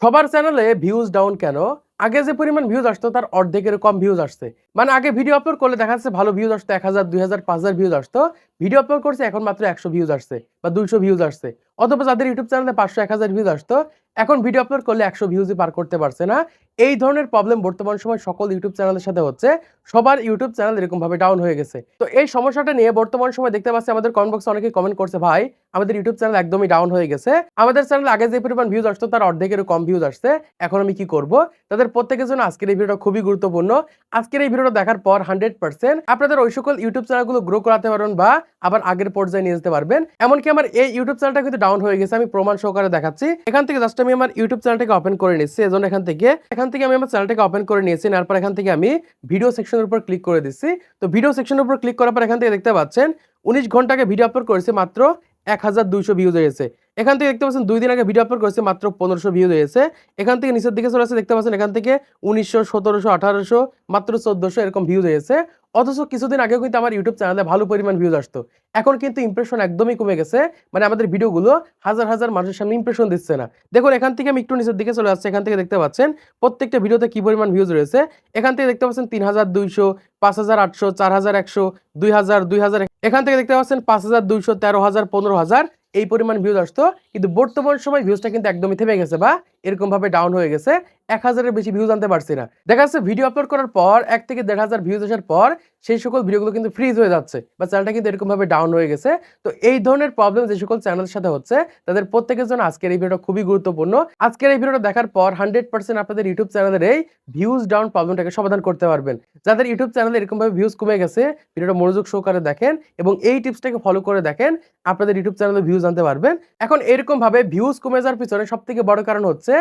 সবার চ্যানেলে views down কেন? আগে যে পরিমাণ ভিউজ আসতো তার অর্ধেকের কম ভিউজ আসছে। মানে আগে ভিডিও আপলোড করলে দেখা যাচ্ছে ভালো ভিউজ আসতো ১,০০০, ২,০০০, ৫,০০০ ভিউজ আসতো। ভিডিও আপলোড করছে এখন মাত্র ১০০ ভিউজ আসছে বা ২০০ ভিউজ আসছে। অথবা যাদের ইউটিউব চ্যানেলে ৫০০, ১,০০০ ভিউজ আসতো, এখন ভিডিও আপলোড করলে ১০০ ভিউজই পার করতে পারছে না। এই ধরনের প্রবলেম বর্তমান সময় সকল ইউটিউব চ্যানেলের সাথে হচ্ছে। সবার ইউটিউব চ্যানেল এরকমভাবে ডাউন হয়ে গেছে। তো এই সমস্যাটা নিয়ে বর্তমান সময় দেখতে পাচ্ছি আমাদের কমেন্ট বক্সে অনেকেই কমেন্ট করছে, "ভাই, আমাদের ইউটিউব চ্যানেল একদমই ডাউন হয়ে গেছে। আমাদের চ্যানেলে আগে যে পরিমাণ ভিউজ আসতো তার অর্ধেকেরও কম ভিউজ আসছে। এখন আমি কি করব?" তাদের প্রত্যেকের জন্য আজকের এই ভিডিওটা খুবই গুরুত্বপূর্ণ। আজকের এই ভিডিওটা দেখার পর 100% আপনাদের ওই সকল ইউটিউব চ্যানেলগুলো গ্রো করাতে পারবেন বা আবার আগের পর্যায়ে নিয়ে যেতে পারবেন। এমনকি আমার এই ইউটিউব চ্যানেলটা কিন্তু ডাউন হয়ে গেছে। আমি প্রমাণ সহকারে দেখাচ্ছি। এখান থেকে জাস্ট আমি আমার ইউটিউব চ্যানেলটাকে ওপেন করে নিচ্ছি। এজন্য এখান থেকে আমি আমার চ্যানেলটাকে ওপেন করে নিয়েছি। নেওয়ার পর এখান থেকে আমি ভিডিও সেকশনের উপর ক্লিক করে দিচ্ছি। তো ভিডিও সেকশনের উপর ক্লিক করার পর এখান থেকে দেখতে পাচ্ছেন ১৯ ঘন্টা আগে ভিডিও আপলোড করেছে, মাত্র ১,২০০ ভিউজ হয়েছে। এখান থেকে দেখতে পাচ্ছেন ২ দিন আগে ভিডিও আপলোড করেছে, মাত্র ১৫০০ ভিউজ হয়েছে। এখান থেকে নিচের দিকে চলে আসছে, দেখতে পাচ্ছেন এখান থেকে ১৯০০, ১৭০০, ১৮০০, মাত্র ১৪০০ এরকম ভিউজ হয়েছে। অথচ কিছুদিন আগেও কিন্তু আমার ইউটিউব চ্যানেলে ভালো পরিমাণ ভিউজ আসতো। এখন কিন্তু ইমপ্রেশন একদমই কমে গেছে। মানে আমাদের ভিডিওগুলো হাজার, হাজার মানুষের সামনে ইমপ্রেশন দিচ্ছে না। দেখুন এখান থেকে আমি একটু নিচের দিকে চলে আসছি। এখান থেকে দেখতে পাচ্ছেন প্রত্যেকটা ভিডিওতে কি পরিমাণ ভিউজ রয়েছে। এখান থেকে দেখতে পাচ্ছেন ৩,২০০, ৫,৮০০, ৪,১০০, ২,০০০, ২,০০০। এখান থেকে দেখতে পাচ্ছেন ৫,২০০, ১৩,০০০, ১৫,০০০ এই পরিমাণ ভিউজ আসতো। কিন্তু বর্তমান সময় ভিউজটা কিন্তু একদমই থেমে গেছে বা এরকম ভাবে ডাউন হয়ে গেছে। ১,০০০ এর বেশি ভিউজ আনতে পারছি না। দেখা যাচ্ছে ভিডিও আপলোড করার পর ১ থেকে ১,৫০০ ভিউজ আসার পর সেই সকল ভিডিওগুলো কিন্তু ফ্রিজ হয়ে যাচ্ছে বা চ্যানেলটা কিন্তু এরকম ভাবে ডাউন হয়ে গেছে। তো এই ধরনের প্রবলেম যে সকল চ্যানেলের সাথে হচ্ছে তাদের প্রত্যেকের জন্য আজকের এই ভিডিওটা খুবই গুরুত্বপূর্ণ। আজকের এই ভিডিওটা দেখার পর 100% আপনাদের ইউটিউব চ্যানেলের এই ভিউজ ডাউন প্রবলেমটাকে সমাধান করতে পারবেন। যাদের ইউটিউব চ্যানেলে এরকম ভাবে ভিউজ কমে গেছে, ভিডিওটা মনোযোগ সহকারে দেখেন এবং এই টিপসটাকে ফলো করে দেখেন, আপনাদের ইউটিউব চ্যানেলে ভিউজ আনতে পারবেন। এখন এরকম ভাবে ভিউজ কমে যাওয়ার পিছনে সবথেকে বড় কারণ হচ্ছে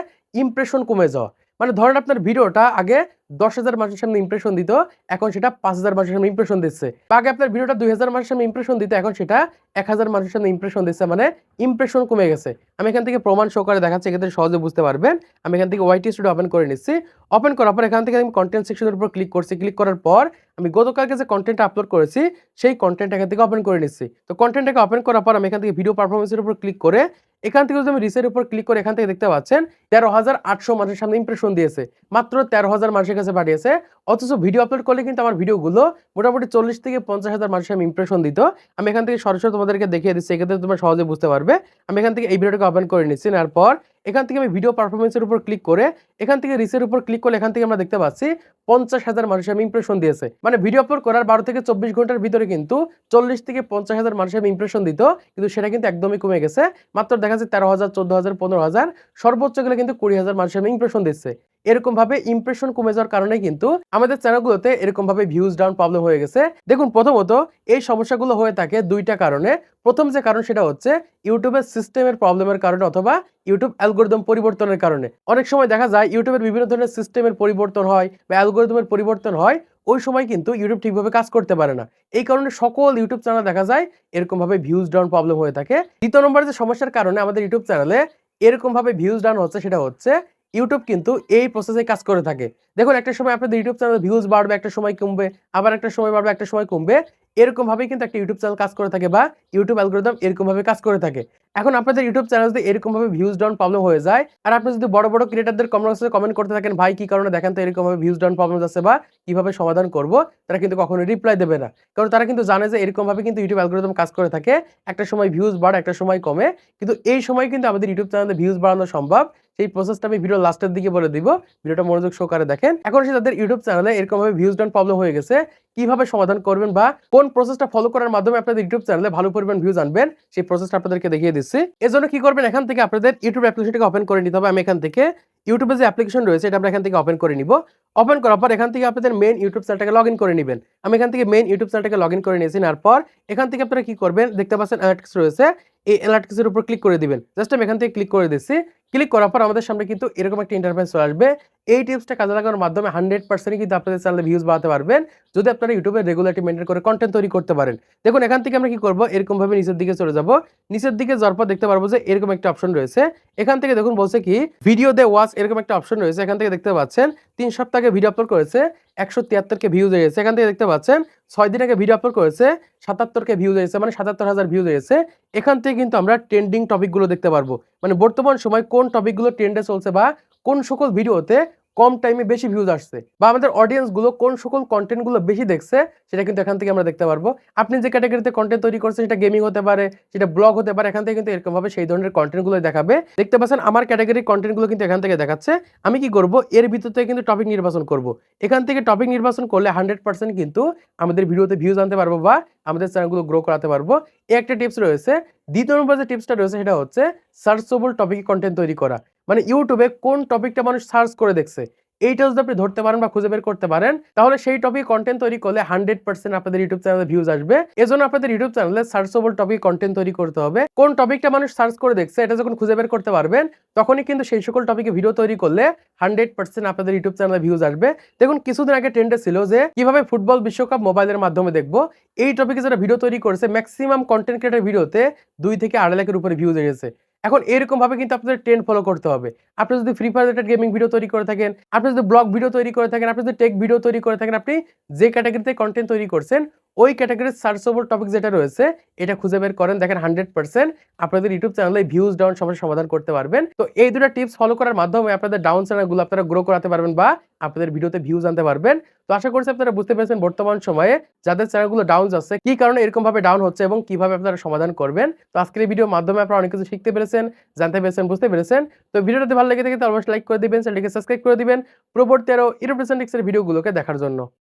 ইমপ্রেশন কমে যাওয়া। মানে ধরেন আপনার ভিডিওটা আগে ১০,০০০ মানুষের সামনে ইমপ্রেশন দিত, এখন সেটা ৫,০০০ মানুষের সামনে ইমপ্রেশন দিচ্ছে। বা আগে আপনার ভিডিওটা ২,০০০ মানুষের সামনে ইমপ্রেশন দিত, এখন সেটা ১,০০০ মানুষের সামনে ইমপ্রেশন দিচ্ছে। মানে ইমপ্রেশন কমে গেছে। আমি এখান থেকে প্রমাণ সহকারে দেখাচ্ছি, এক্ষেত্রে সহজে বুঝতে পারবেন। আমি এখান থেকে ওয়াইটি স্টুডিও ওপেন করে নিচ্ছি। ওপেন করার পর এখান থেকে আমি কনটেন্ট সেকশনের উপর ক্লিক করছি। ক্লিক করার পর আমি গতকালকে যে কনটেন্টটা আপলোড করেছি সেই কনটেন্ট এখান থেকে ওপেন করে নিচ্ছি। তো কনটেন্টটাকে ওপেন করার পর আমি এখান থেকে ভিডিও পারফরম্যান্সের উপর ক্লিক করে এখান থেকে যদি আমি রিচের উপর ক্লিক করে এখান থেকে দেখতে পাচ্ছেন ১৩,৮০০ মানুষের সামনে ইমপ্রেশন দিয়েছে। মাত্র ১৩,০০০ মানুষের কাছে পাঠিয়েছে। অথচ ভিডিও আপলোড করলে কিন্তু আমার ভিডিওগুলো মোটামুটি ৪০ থেকে ৫০,০০০ মানুষের সামনে ইমপ্রেশন দিত। আমি এখান থেকে সরাসরি তোমাদেরকে দেখিয়ে দিচ্ছি, এক্ষেত্রে তোমরা সহজে বুঝতে পারবে। আমি এখান থেকে এই ভিডিওটাকে ওপেন করে নিচ্ছি। নেওয়ার পর এখান থেকে আমি ভিডিও পারফরম্যান্সের উপর ক্লিক করে এখান থেকে রিচের উপর ক্লিক করলে এখান থেকে আমরা দেখতে পাচ্ছি ৫০,০০০ মানুষের সামনে ইমপ্রেশন দিয়েছে। মানে ভিডিও আপলোড করার ১২ থেকে ২৪ ঘন্টার ভিতরে কিন্তু ৪০ থেকে ৫০,০০০ মানুষের সামনে ইমপ্রেশন দিত। কিন্তু সেটা কিন্তু একদমই কমে গেছে। মাত্র দেখা যাচ্ছে ১৩,০০০, ১৪,০০০, ১৫,০০০, সর্বোচ্চ গেলে কিন্তু ২০,০০০ মানুষের সামনে ইমপ্রেশন দিচ্ছে। এরকম ভাবে ইমপ্রেশন কমে যাওয়ার কারণে কিন্তু আমাদের চ্যানেলগুলোতে এরকম ভাবে ভিউজ ডাউন প্রবলেম হয়ে গেছে। দেখুন প্রথমত এই সমস্যাগুলো হয়ে থাকে ২ টা কারণে। প্রথম যে কারণ সেটা হচ্ছে ইউটিউবের সিস্টেমের প্রবলেমের কারণে অথবা ইউটিউব অ্যালগরিদম পরিবর্তনের কারণে। অনেক সময় দেখা যায় ইউটিউবের বিভিন্ন ধরনের সিস্টেমের পরিবর্তন হয় বা অ্যালগরিদমের পরিবর্তন হয়। ওই সময় কিন্তু ইউটিউব ঠিকভাবে কাজ করতে পারে না। এই কারণে সকল ইউটিউব চ্যানেল দেখা যায় এরকম ভাবে ভিউজ ডাউন প্রবলেম হয়ে থাকে। দ্বিতীয় নম্বরে যে সমস্যার কারণে আমাদের ইউটিউব চ্যানেলে এরকম ভাবে ভিউজ ডাউন হচ্ছে সেটা হচ্ছে ইউটিউব কিন্তু এই প্রসেসে কাজ করে থাকে। দেখুন একটা সময় আপনাদের ইউটিউব চ্যানেলে ভিউজ বাড়বে, একটা সময় কমবে, আবার একটা সময় বাড়বে, একটা সময় কমবে। এরকম ভাবেই কিন্তু একটা ইউটিউব চ্যানেল কাজ করে থাকে বা ইউটিউব অ্যালগরিদম এরকম ভাবে কাজ করে থাকে। এখন আপনাদের ইউটিউব চ্যানেল যদি এরকম ভাবে ভিউজ ডাউন প্রবলেম হয়ে যায় আর আপনি যদি বড়, বড় ক্রিয়েটরদের কমেন্ট বক্সে কমেন্ট করতে থাকেন, "ভাই কি কারণে দেখেন তো এরকম ভাবে ভিউজ ডাউন প্রবলেম যাচ্ছে বা কিভাবে সমাধান করব?" তারা কিন্তু কখনোই রিপ্লাই দেবে না। কারণ তারা কিন্তু জানে যে এরকম ভাবে কিন্তু ইউটিউব অ্যালগরিদম কাজ করে থাকে। একটা সময় ভিউজ বাড়ে, একটা সময় কমে। কিন্তু এই সময় কিন্তু আমাদের ইউটিউব চ্যানেলে ভিউজ বাড়ানো সম্ভব। সেই প্রসেসটা আমি ভিডিওর লাস্টের দিকে বলে দিব। ভিডিওটা মনোযোগ সহকারে দেখেন। এখন এসে যাদের ইউটিউব চ্যানেলে এরকম ভাবে ভিউজ ডাউন প্রবলেম হয়ে গেছে, কিভাবে সমাধান করবেন বা কোন প্রসেসটা ফলো করার মাধ্যমে আপনাদের ইউটিউব চ্যানেলে ভালো পরিমাণ ভিউজ আনবেন, সেই প্রসেসটা আপনাদেরকে দেখিয়ে দিচ্ছি। এজন্য কি করবেন, এখান থেকে আপনাদের ইউটিউব অ্যাপ্লিকেশনটাকে ওপেন করে নিতে হবে। আমি এখান থেকে ইউটিউবে যে অ্যাপ্লিকেশন রয়েছে এটা আমরা এখান থেকে ওপেন করে নিব। ওপেন করার পর এখান থেকে আপনাদের মেইন ইউটিউব চ্যানেলটাকে লগইন করে নিবেন। আমি এখান থেকে মেইন ইউটিউব চ্যানেলটাকে লগইন করে নিয়েছি। নেওয়ার পর এখান থেকে আপনারা কি করবেন, দেখতে পাচ্ছেন অ্যানালিটিক্স রয়েছে। এই অ্যানালিটিক্স এর উপর ক্লিক করে দিবেন। জাস্ট আমি এখান থেকে ক্লিক করে দিচ্ছি। ক্লিক করার পর আমাদের সামনে কিন্তু এরকম একটা ইন্টারফেস চলে আসবে। এই টিপসটা কাজে লাগানোর মাধ্যমে 100% কিন্তু আপনাদের চ্যানেলে ভিউজ বাড়াতে পারবেন যদি আপনারা ইউটিউবে রেগুলারিটি মেইনটেইন করে কনটেন্ট তৈরি করতে পারেন। দেখুন এখান থেকে আমরা কি করব, এরকম ভাবে নিচের দিকে চলে যাব। নিচের দিকে যাওয়ার পর দেখতে পারবো যে এরকম একটা অপশন রয়েছে। এখান থেকে দেখুন বলছে কি ভিডিও দে ওয়াচ, এরকম একটা অপশন রয়েছে। এখান থেকে দেখতে পাচ্ছেন 3 সপ্তাহ আগে ভিডিও আপলোড করেছে 173 কে ভিউজ হয়েছে। এখান থেকে দেখতে পাচ্ছেন 6 দিন আগে ভিডিও আপলোড করেছে 77 কে ভিউজ হয়েছে, মানে 77,000 ভিউজ হয়েছে। এখান থেকে কিন্তু আমরা ট্রেন্ডিং টপিকগুলো দেখতে পারবো, মানে বর্তমান সময় কোন টপিকগুলো ট্রেন্ডে চলছে বা কোন সকল ভিডিওতে কম টাইমে বেশি ভিউজ আসছে বা আমাদের অডিয়েন্স গুলো কোন সকল কন্টেন্ট গুলো বেশি দেখছে সেটা কিন্তু এখান থেকে আমরা দেখতে পারবো। আপনি যে ক্যাটাগরিতে কন্টেন্ট তৈরি করছেন সেটা গেমিং হতে পারে, সেটা ব্লগ হতে পারে, এখান থেকে কিন্তু এরকম ভাবে সেই ধরনের কন্টেন্ট গুলো দেখাবে। দেখতে পাচ্ছেন আমার ক্যাটাগরির কন্টেন্ট গুলো কিন্তু এখান থেকে দেখাচ্ছে। আমি কি করব, এর ভিতর থেকে কিন্তু টপিক নির্বাচন করব। এখান থেকে টপিক নির্বাচন করলে 100% কিন্তু আমাদের ভিডিওতে ভিউজ আনতে পারবো বা আমাদের চ্যানেলগুলো গ্রো করাতে পারবো। এই একটা টিপস রয়েছে। দ্বিতীয় নম্বর যে টিপসটা রয়েছে সেটা হচ্ছে সার্চেবল টপিকে কন্টেন্ট তৈরি করা, মানে ইউটিউবে কোন টপিকটা মানুষ সার্চ করে দেখছে এইটা যদি আপনি ধরতে পারেন বা খুঁজে বের করতে পারেন তাহলে সেই টপিক কন্টেন্ট তৈরি করলে 100% আপনাদের ইউটিউব চ্যানেলে ভিউজ আসবে। এজন্য আপনাদের ইউটিউব চ্যানেলে সার্চেবল টপিক কন্টেন্ট তৈরি করতে হবে। কোন টপিকটা মানুষ সার্চ করে দেখছে এটা যখন খুঁজে বের করতে পারবেন তখনই কিন্তু সেই সকল টপিকে ভিডিও তৈরি করলে 100% আপনাদের ইউটিউব চ্যানেলে ভিউজ আসবে। দেখুন কিছুদিন আগে ট্রেন্ডে ছিল যে কিভাবে ফুটবল বিশ্বকাপ মোবাইলের মাধ্যমে দেখবো, এই টপিকে যারা ভিডিও তৈরি করেছে ম্যাক্সিমাম কন্টেন্ট ক্রিয়েটর ভিডিওতে 2 থেকে 2.5 লাখের উপরে ভিউজ এসেছে। এখন এরকম ভাবে কিন্তু আপনাদের ট্রেন্ড ফলো করতে হবে। আপনি যদি free fire related gaming video তৈরি করে থাকেন, আপনি যদি ব্লগ ভিডিও তৈরি করে থাকেন, আপনি যদি টেক ভিডিও তৈরি করে থাকেন, আপনি যে ক্যাটাগরিতে কন্টেন্ট তৈরি করছেন ওই ক্যাটাগরির সার্চেবল টপিক যেটা রয়েছে এটা খুঁজে বের করেন, দেখেন 100% আপনাদের ইউটিউব চ্যানেলে ভিউজ ডাউন সমস্যার সমাধান করতে পারবেন। তো এই দুটো টিপস ফলো করার মাধ্যমে আপনাদের ডাউন চ্যানেলগুলো আপনারা গ্রো করাতে পারবেন বা আপনাদের ভিডিওতে ভিউজ আনতে পারবেন। তো আশা করছি আপনারা বুঝতে পেরেছেন বর্তমান সময়ে যাদের চ্যানেলগুলো ডাউন যাচ্ছে কি কারণে এরকম ভাবে ডাউন হচ্ছে এবং কিভাবে আপনারা সমাধান করবেন। তো আজকের এই ভিডিওর মাধ্যমে আপনারা অনেক কিছু শিখতে পেরেছেন, জানতে পেরেছেন, বুঝতে পেরেছেন। তো ভিডিওটি ভালো লেগে থাকে তাহলে অবশ্যই লাইক করে দিবেন, চ্যানেলটিকে সাবস্ক্রাইব করে দিবেন পরবর্তী আরো ইউটিউব এর ভিডিওগুলোকে দেখার জন্য।